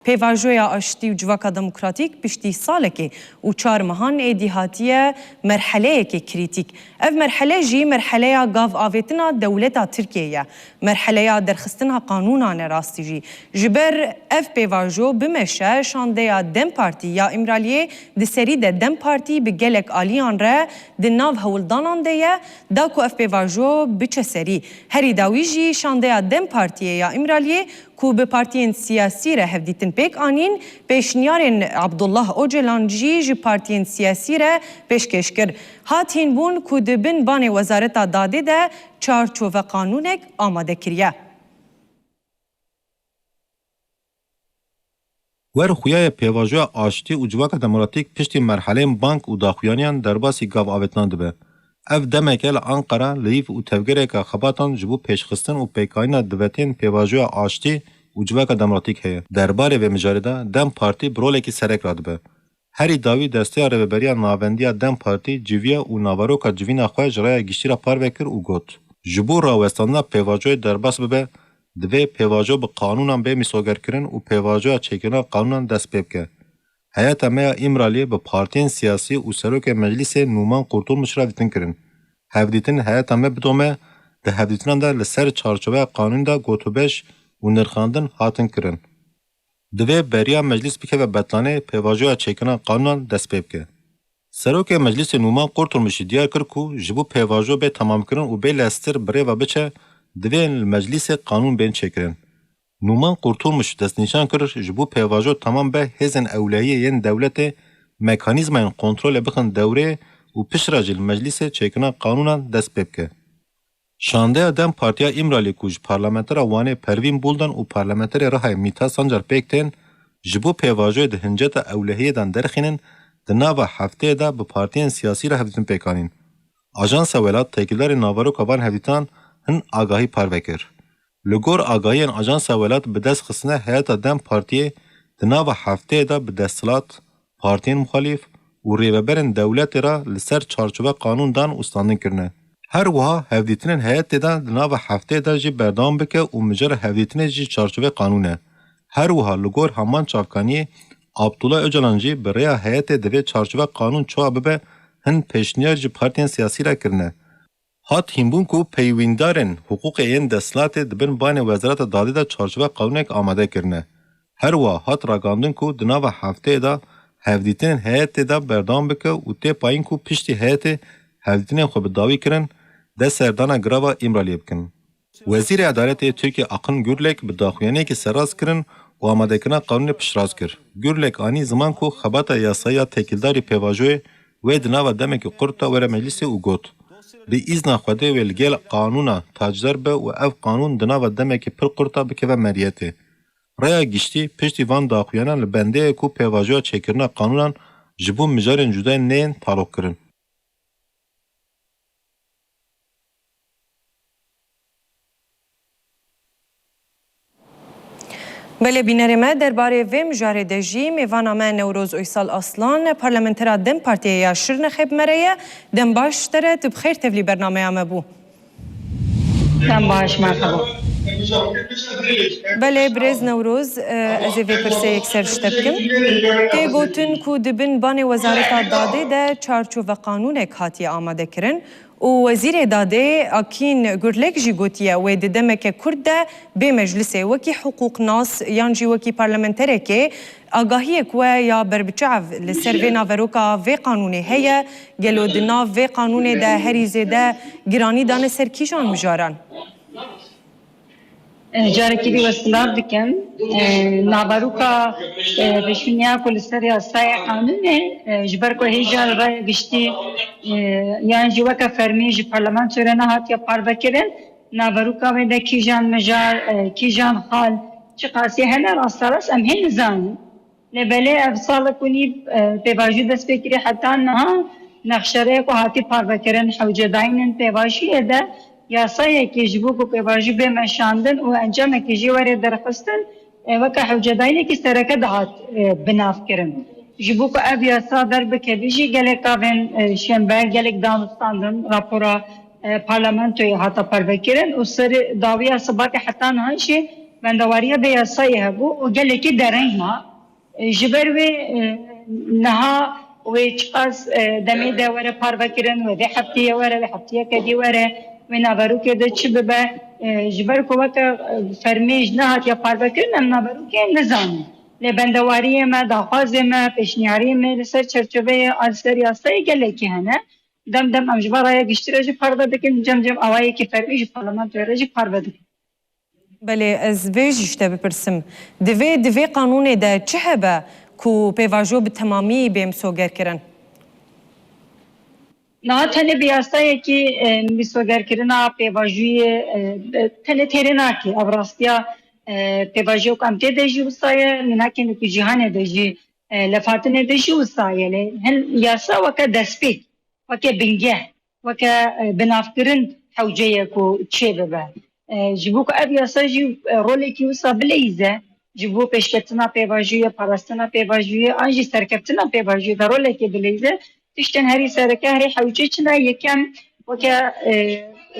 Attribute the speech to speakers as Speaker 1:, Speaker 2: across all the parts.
Speaker 1: پیواژویا آشتی و جواکا دموکراتیک پشتی ساله که و 4 ماهان ایدی هاتیه مرحله که کریتیک. اف مرحله جی مرحله گاو آویتنا دولتا ترکیه، مرحله درخستنها قانونان راستی جی. جبر اف پیواژو بمشه شانده دم پارتی یا امرالیه دسری ده دم پارتی بگلک آلیان را دناو هولدانان دیه داکو اف پیواژو بچه سری. هری داوی جی شانده دم پارتیه یا امرالیه کو به پارتین سیاسی را هفدیتن پیک آنین پیشنیارن عبدالله اوجلان جی پارتین سیاسی را پیشکش کرد. هاتین بون کو دبن بان وزارت داده ده چارچوب قانونک آماده کریه.
Speaker 2: ور خویای پیواژوی آشتی و جواک دموکراتیک پشتی مرحله بانک و داخویانیان درباسی گاو آویتنان دبه. اف دمکل آنقره لیف و تفگره که خباتان جبو پیشخستن و پیکاینا دوتین پیواژوی آشتی و جواک دموکراتیک هی. درباره و مجارده دم پارتی برولکی سرک راد به. هری داوی دسته رهبری ناوندی دم پارتی جویا و ناواروکا جوینا خواه جرای گشتی را پار وکر و گوت. جبو راوستانا پیواژوی درباس ببه دوی پیواژو به قانونان به میسوگر کرن و پیواژو چکنا قانونان دست ببکه. هیئت میا امرالی به پارتین سیاسی و سروک مجلس نومان قرطول را دیتن کرن. هفدیتن هیئت میا بدومه ده هفدیتنان دا لسر چارچوبه قانون دا گوتوبش و نرخاندن هاتن کرن. دوی بریا مجلس بکه و بطلانه پیواژو چکنا قانونان دست ببکه. سروک مجلس نومان قرطول دیار کر کو جبو پیواژو به تمام کرن و به لستر بره و بچه دوی مجلس قانون بین چکرن. نومان قرطولمش دست نشان کرد جبو پیواژو تمام به هزن اولویه ین دولت مکانیزم کنترل بخن دوره و پشراجل مجلس چکنا قانونان دست ببکه. شانده دم پارتیا امرالی کوج پارلمانتر وانه پروین بولدن و پارلمانتر راه میتا سانجار پیکتن جبو پیواژو ده هنجت اولویه دان درخینن دناوا هفته دا به پارتیان سیاسی را هفدیتن پیکانین. آژانس ولایت تکیلدار ناوارو کابان هفدیتان هن آگاهی پروکر. لگور آگاهی ان آژانس ولایت به دست خستنه هیئت دم پارتی دناوا هفته دا به دستلات پارتین مخالف و ریوبرن دولت را لسر چارچوبه قانون دان استاندن کرنه. هر وها هفدیتن هیئت دا دناوا هفته دا جی بردام بکه و مجر هفدیتن جی چارچوبه قانونه. هر وها لگور همان چافکانی عبدالله اوجلان جی برای هیئت دوی چارچوبه قانون چوا ببه هن پیشنیار جی پارتین سیاسی را کرنه. هات هیمبون کو پیویندارن حقوق این دستلات دبن بان وزارت داده دا چارچوبه قانونک آماده کرنه. هر وا هات راگاندن کو دناو هفته دا هفدیتن هیئت دا بردام بکه و تی پایین کو پشتی هیئت هفدیتن خو بداوی کرن ده سردانا گراوا امرالی بکن. وزیر عدالت ترکیه اقن گورلک به داخویانه که سراز کرن و آماده کنه قانون پشراز کر. گورلک آنی زمان کو خبات یاسایی تکیلداری پیواژوی و دناو دمک قرطا ور مجلس او گوت. به ایزنا خوده ولگل قانونا تاجدار به و اف قانون دناو دمک پر قرطا بکه و مریته. ریا گشتی پشتی وان داخویانان لبنده کو پیواژوی چکرنا قانونان جبو مجارن جدای نین تعلق کرن.
Speaker 1: بله بینرمه درباره ویم جارده جی میوانامه نوروز اویسال اصلان پارلمنترا دم پارتیه یا شرن خیب مریه دم باش تره تب خیر تفلی برنامه همه بو.
Speaker 3: دم باش مرحبا.
Speaker 1: بله برز نوروز از وی پرسه یک سرشته بکم تی گوتن کو دبن بان وزارت داده ده چارچوب قانون کاتی آماده کرن و وزیر داده اکین گرلک جی گوتیه و ددمک کرد به مجلس وکی حقوق ناس یان جی وکی پارلمنتره که آگاهی کوه یا بربچعف لسر وی ناوروکا وی قانونه هیا گلو دنا وی قانونه ده هریزه ده گرانی دانه سر کیشان مجارن
Speaker 3: جارکی دی وصلات دکن ناباروکا رشونیا کلسر یاسای قانونه جبر کو هیجان رای گشتی یان جوکا فرمی جی پارلمان چرنا هات یا پار بکرن ناباروکا و ده کیجان مجار کیجان حال چه قاسی هلا راستراس ام هن زان لبله افصال کنی پیواجی دست بکری حتی نه نخشره کو هاتی پار بکرن حوجه داینن پیواجی ده یاسایی که جبو کو پیواژی به مشاندن و انجام که جواری درخستن وکه حوجدایی که سرکه دهات بناف کرن جبو کو اب یاسا در بکدیجی گلک کاون شنبه گلک دانستاندن راپورا پارلمانتوی هاتا پر بکرن و سر داوی اصبات حتی نهایشی bendewariya bê yasayê hebû û gelekî dereng ma ji ber wê niha wê çiqas demê de were parvekirin wê vê hefteyê were vê hefteyeke dî were wê naberûkê de çi bibe ji ber ku weke fermê ji nehatiye parvekirin em naberûkê nizanin lê bendewariyê me daxwazê me pêşniyariyê me li ser çerçeveyê li ser yasayê gelekî hene dem dem em ji baraya giştî jî parve dikin cem cem awayekî fermî ji parlamentoya re jî parve dikin.
Speaker 1: بله از وی جشته بپرسم دوی قانون ده چه هبه کو پیواجو به تمامی بیم سوگر کرن؟
Speaker 3: نه تنه بیاسته که بیسوگر کرنا پیواجوی تنه تیرنا که ابراستیا پیواجو کم ته دجی وسایه نه که نکی جهان دجی لفاتن دجی وسایه له هل یاسا وک دسپیک وک بنگه وک بنافکرین حوجه کو چه به جبوک اب یاسا جی رولی کی وسا بلیزه جبو پیشکتنا پیواجوی پاراستنا پیواجوی آنجی سرکتنا پیواجوی در رولی کی بلیزه تشتن هری سرکه هری حوجه چنا یکم وکه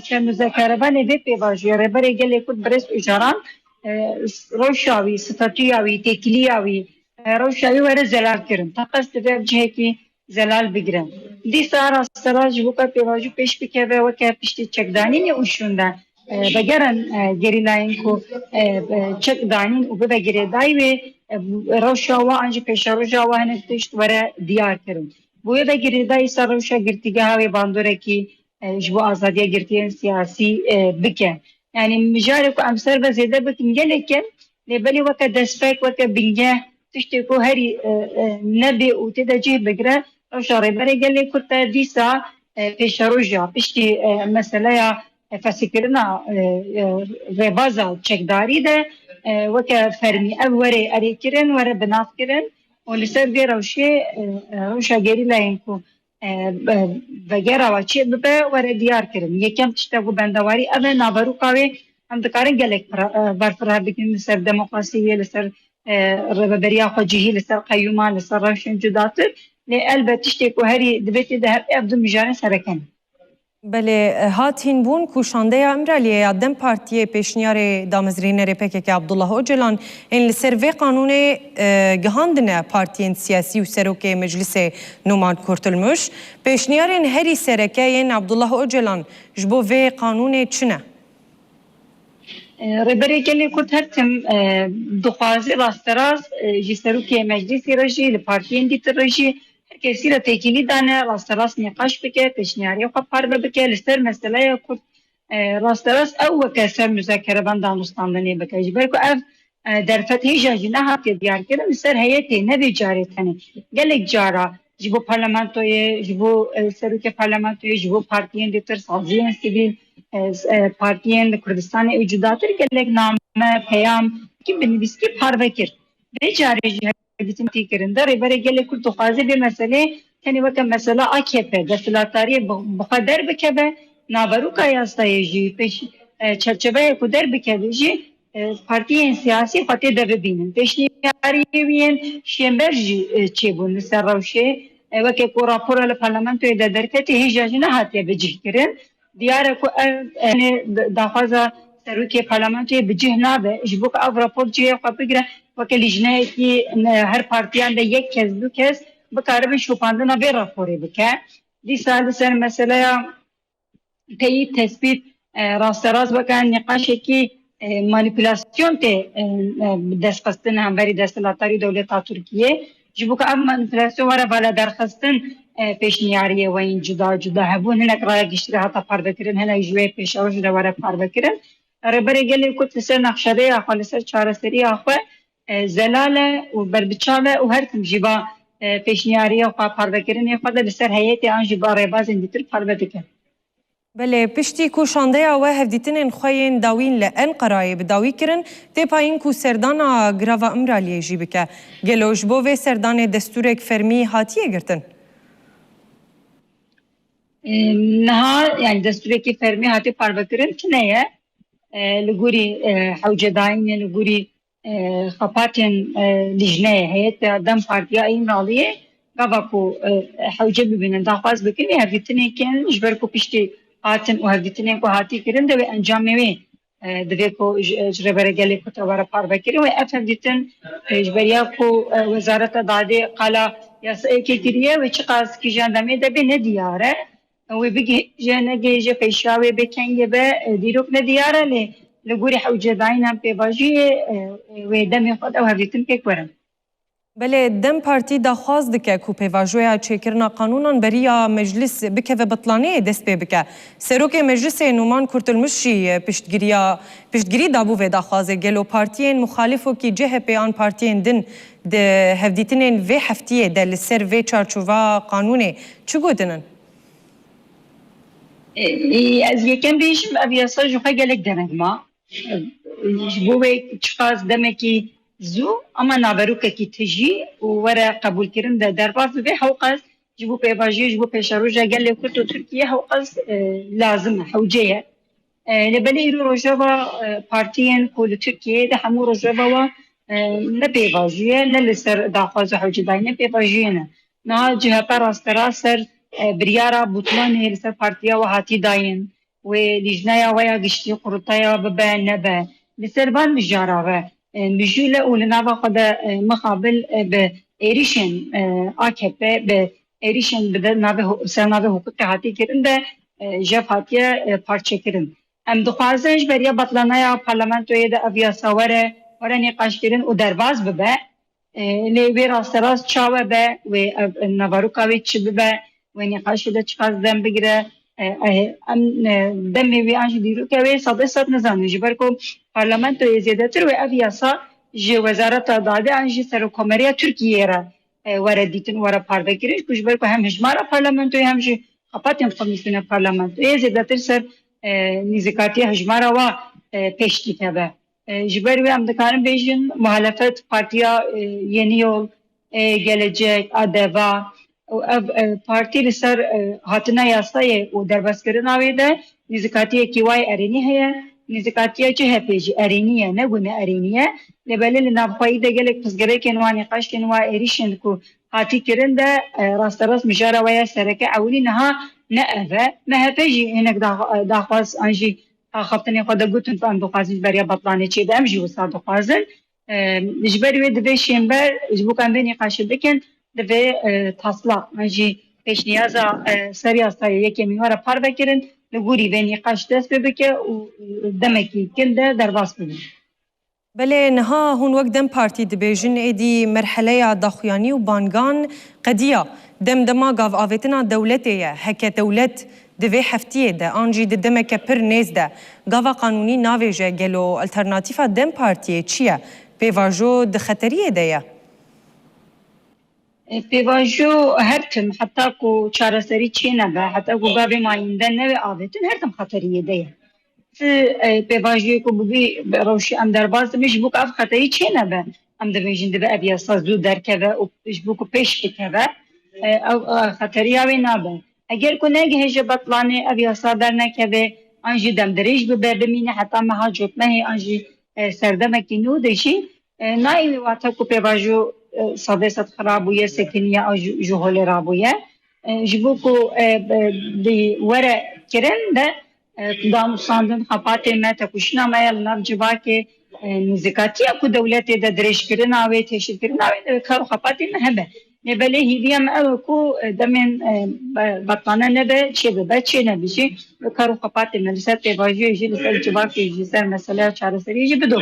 Speaker 3: که مذاکره به پیواجوی ربری گلی کود برس اجاران روشاوی ستاتیاوی تکلیاوی روشاوی وره زلال کرن تاقصد به جهه کی زلال بگیرن دی سارا سراج بوکا پیواجو پیش بکه و وکه پشتی چکدانی نی اوشونده بگرن گریلاین کو چکدانین و به گریدای و روشاوا انجی پیش روشاوا هنستشت وره دیار کرن بویا da girdayı sarhoşa girtigaha ve bandoraki bu azadiye girtiyen siyasi bike. Yani mücadele ku amser ve zede bikin geleken lebeli vaka despek vaka binge tişte ku heri nebi ute da cih bigre roşa rebere gele kurta disa peşaroja pişti mesela ya fasikirina rebaza çekdari de vaka fermi evvere arikirin vere binafkirin ولسر بی روشا گری لاینکو وگرا و چی ببه وره دیار کرن یکم تشتا بو بندواری اوه نابرو کاوه هم دکارن گلک برفرار بکن لسر دموقراسیه لسر رببریا خوجیهی لسر قیوما لسر روشن جداتر لی البته تشتی که هری دبیتی ده ابدو مجارن سرکن
Speaker 1: بله هاتین بون کوشانده امرالیه دم پارتیه پیشنیار دامزرین رپکه عبدالله اوجلان این لسروی قانون گهاندنه پارتیین سیاسی و سروک مجلس نومان کرتلمش پیشنیارین هری سرکه این عبدالله اوجلان جبو وی قانون چنه؟
Speaker 3: ربری گلی کرد هرتم دخوازی راستراز جی سروک مجلسی رجی لپارتیین دیتر رجی کسی را تکیلی دانه راستراس نقاش بکه پیشنیاری خود پار بکه لستر مسئله کرد راستراس او کسر مذاکره بند دانستاندنی بکه جبر که اف در فتح جاجی نه هاتی دیار کرده لستر هیئتی نبی جاری تنی گلک جارا جبو پارلمانتوی جبو سروک پارلمانتوی جبو پارتیین دیتر سازیین سیویل پارتیین کردستان وجوداتر گلک نامه پیام کی بنویسی پار بکر به جاری bizim fikrinde ribere gele kurtu faze bir mesele yani bakın mesela AKP destelatari bu kadar bikebe nabaruka yasayıcı peş çerçeveye kadar bikebeci partiyen siyasi fatih de bebinin peşniyariyen şemberci çebun sarhoşe ve ku rapor al parlamentoya da derketi hicacına hatiye becihkirin diyara ku yani daha fazla سروکی پارلمانتوی بجه نابه جبوک او راپور جه خو بگیره وکه لیجنه کی هر پارتیان ده یک کس دو کس بکاره به شوپاندنا به راپوری بکه دی سال سر مسئله تایید تثبیت راستراز بکن نقاش کی مانیپولاسیون ته دستخستن همبری دستلاتاری دولت ترکیه جبوک او مانیپولاسیون وره بالا درخستن پیشنیاریه و این جدا جدا هبون هنک رای گشتره حتی پار بکرن هنک جوه پیشاوش ده وره پار بکرن ربری گلی کت لسر نقشده آخوا لسر چارسری آخوا زلاله و بربچاله و هر کم جیبا پیشنیاری آخوا پاروکرین آخوا ده لسر هیئتی آن جیبا ریباز اندیتر پاروکرین
Speaker 1: بله پشتی کوشانده و هفدیتن خوین داوین لان قرای بداوی کرن تی پایین کو سردان گراوا امرالیه جی بکه گلوش بو و سردان دستورک فرمی هاتیه گرتن
Speaker 3: نها yani دستورکی فرمی هاتی پاروکرین چنه لگوری حوجه داین لگوری خپاتن لجنه هیئت دم پارتیا این رالیه گاوا کو حوجه ببینن داخواز بکنی هفدیتنه کن جبر کو پشتی هاتن و هفدیتنه کو هاتی کرن ده و انجام وی دوی کو جربره گلی کو تواره پار بکری و افهم دیتن جبریا کو وزارت داده قالا یا سئکی کریه و چقاس کی جاندمی ده به ندیاره و بگی جنگی ج پیشاوی بکنگه به دیروک ندیاره لی لگوری حوجه داینم پیواجی و دمی خود او هفیتن که کرم
Speaker 1: بله دم پارتی داخواست دکه کو پیواژویا چیکرنا قانونان بریا مجلس بکه و بطلانه دست پی بکه سروک مجلس نومان کرتلمشی پشتگیری دابو و داخواست گلو پارتیین مخالفو کی جه پیان پارتیین دن ده هفدیتنین و هفتیه ده لسر و چارچوبا قانونه چو گودنن؟
Speaker 3: از یکم بیشم اویاسا جوخه گلک دنگما جبوه چقاس دمکی زو اما نابروکه کی تجی و ورا قبول کرن ده درباز به حوقاس جبو پیواجی جبو پیشاروجا گله کرد و ترکیه حوقاس لازم حوجه لبلی ایرو روجاوا پارتیین کل ترکیه ده همو روجاوا و نه پیواجیه نه لسر داخواز حوجه دای نه پیواجیه نه جهه پر استرا سر بریارا بوتلانه لسر پارتیا و هاتی داین و لیجنایا ویا گشتی قرطایا ببه نبه لسر بان مجارا و مجوله اولناوا خود مقابل به ایریشن AKP به ایریشن به ناوه حقوق هاتی کرن ده جف هاتیه پارچه کرن ام دخوازنش بریا بطلانه پارلمانتوی ده اویاساوره وره نقاش کرن و درباز ببه لیوی راست راست چاوه به و نواروکاوی چی ببه و نقاشی ده چقاز دم بگیره ام دمی وی آنچه دیرو که وی صد نزانه جبر کو پارلمانتوی زیاده تر و اویاسا جه وزارت داده آنچه سرکومری ترکیه را وردیتن ورا پار بگیرش کش بر کو هم هجمارا پارلمانتوی همشه خپاتیم کمیسیون پارلمانتوی زیاده تر سر نزاکاتی هجمارا و پیشکی تبه جبر وی امدکارم بیشن محالفت پارتیا یعنی یول gelecek adeva parti li ser hatina yasayê û derbeskirina wê de nîzikatiyekî wayê erênî heye nîzikatiya CHP jî erênî ye ne gune erênî ye lêbelê li navxwayî de gelek pirsgirêkên wan nîqaşkên wan êrîşin ku hatî kirin de rasterast mijara we ya sereke ewlî niha ne ev e MHP jî hinek daxwaz an jî axaftinê xwe de gotin em dixwazin beriya betlanê çê de em jî wisa dixwazin ji ber wê divê şêmber ji bo em vê nîqaşê bikin divê taslak an jî pêşniyaza serî yasayê yekê mîwara par vekirin li gorî vê nîqaş dest pê bike û demekî kin de derbas bibin.
Speaker 1: بله نها هون وقت دم پارتی دبیجن ایدی مرحله داخویانی و بانگان قدیا دم دما گاو آویتنا دولتیه هکه دولت دوی هفتیه ده آنجی ده دمک پر نیز ده گاو قانونی ناویجه گلو الترناتیفا دم پارتیه چیه؟ پیواجو ده خطریه ده یا؟
Speaker 3: پیواجو هر تم حتی کو چارەسەری چی نبه حتی کو گاوی مایندن نوی آویتن هر تم خطریه ده یا پیواژی کو بگی روشی ام درباز میش بوک اف خطری چی نبه ام دویجن دبه ابیا سازو درکه و میش بوک پیش بکه او خطری اوی نبه اگر کو نگه هج بطلانه ابیا صادر نکه انجی دم دریج به بمینه حتی مهاجوت مه انجی سردمه کینو دشی نای واتا کو پیواژو صدست خرابویه سکنیه او جوهل رابویه جبوکو دی وره کرن ده دام ساندن خپاته مه تکوشنا مه لناب جبا کې نزاکاتیا کو دولت د درش کرنا او تشکیل کرنا او کار خپاته نه هبه نه بلې هیدیم او کو دمن بطانه نه به چې به چې نه بشي کار خپاته نه لسه ته واجی چې لسه جبا کې چې سر مسله چاره سری چې بدو